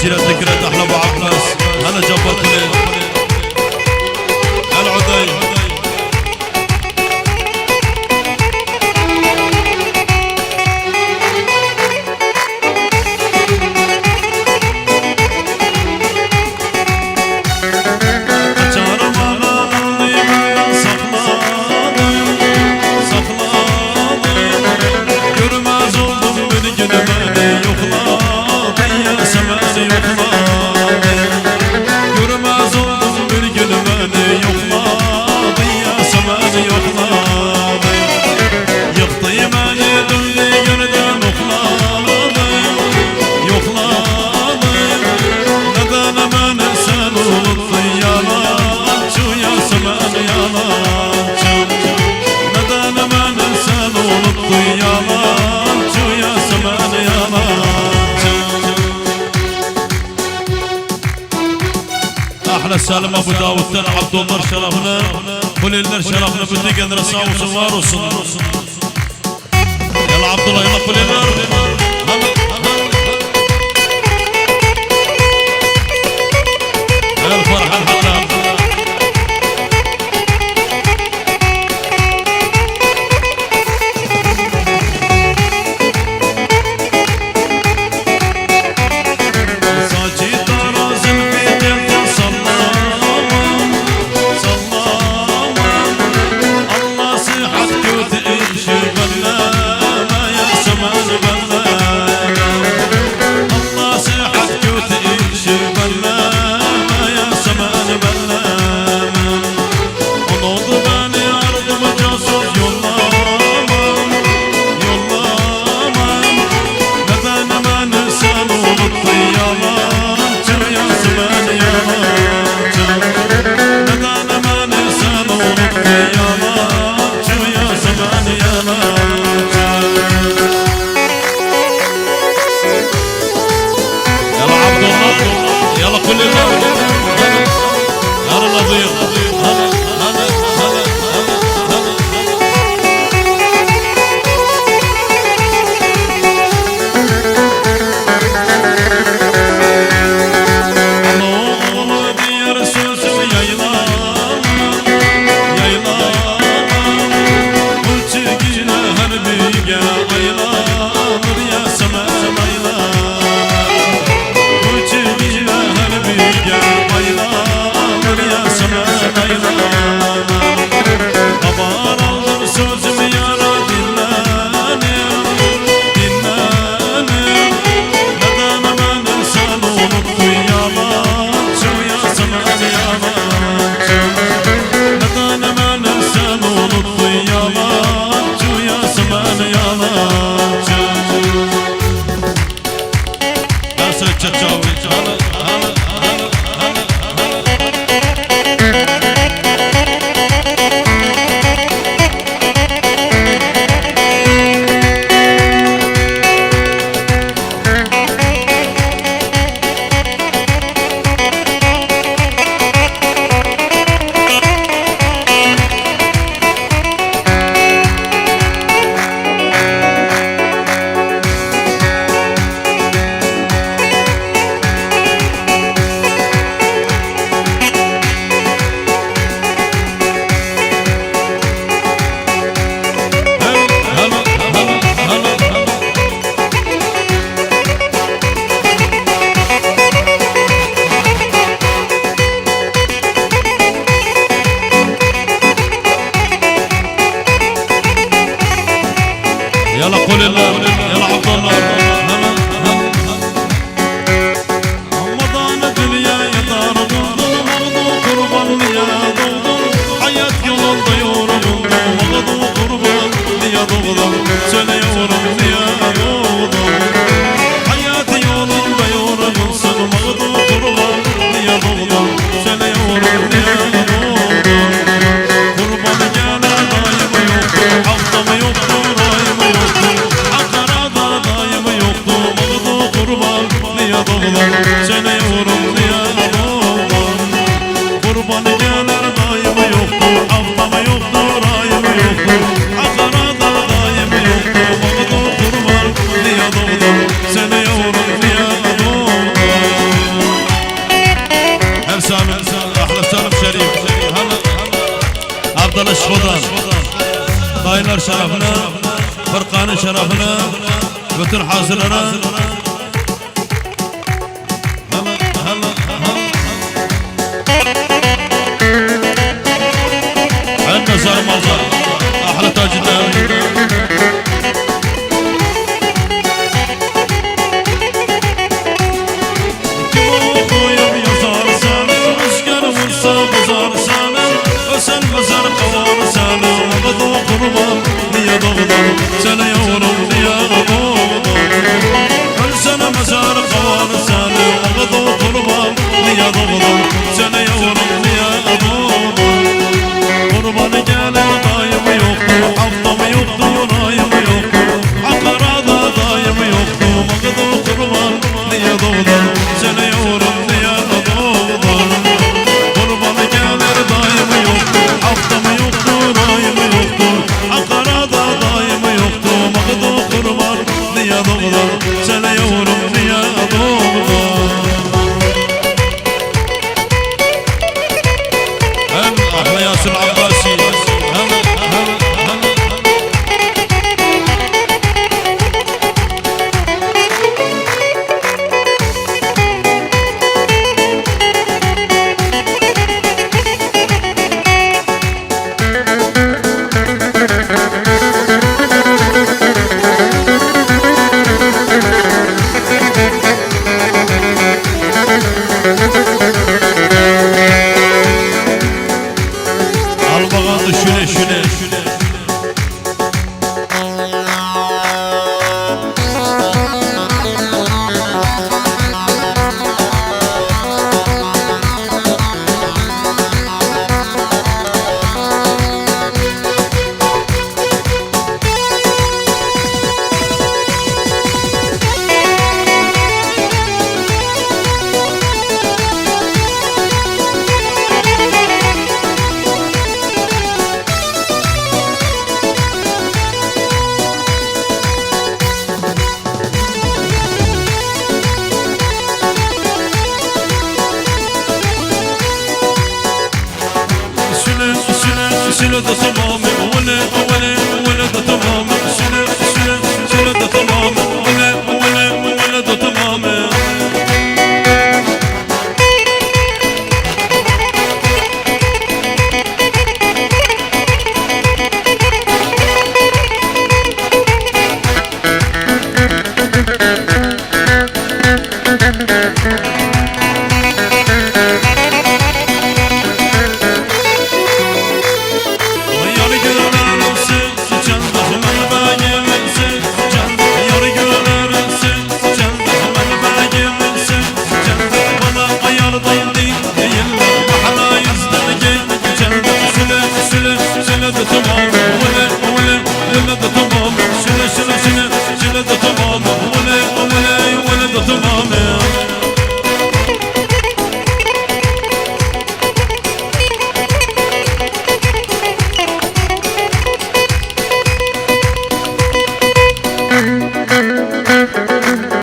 جزيرة ذكرى أحلى أبو عباس هلا جبار كليل العدي احلى سالم ابو داود تن عبد الله شرفنا كل اللي شرفنا بدي قدر اساوس وارث يلا عبد الله يلا كل الفرحه الحلال يلا قول الله يلا عبد الله رمضان الدنيا يا دار ظلم مغضو قربان يا ضوضم حياة يوم الطيور مغضو قربان يا ضوضم سنة يورم يا ضوضم حياة يوم الطيور مغضو قربان يا ضوضم سنة يورم يا ضوضم قربان جانا دايم يوم حفظم يوم seni yorum ya doğum kurban gelir daim yoktu haftam yoktu rayım yoktu akarada daim yoktu mağdur kurban ya doğum seni yorum ya doğum şerefine, Fırkanın şerefine, bütün hazırlara. عندنا زار مزار أحلى تاج الدولة سنة يورم يا غضوض كل سنة مزار قوان سنة وغضو قربان يا ضغض سنة يورم يا غضوض قربان قال دايم يوقتو حفظم يوقتو نايم يوقتو عقر هذا دايم يوقتو مغضو قربان يا ضغض سنة يورم يا غضوض قربان قال دايم يوقتو حفظم يوقتو نايم يوقتو عقر هذا دايم يوقتو مغضو قربان يا ضغض سنة يورم يا ضغض أحلى ياسر عباسي Albağandı şüle şüle Sile de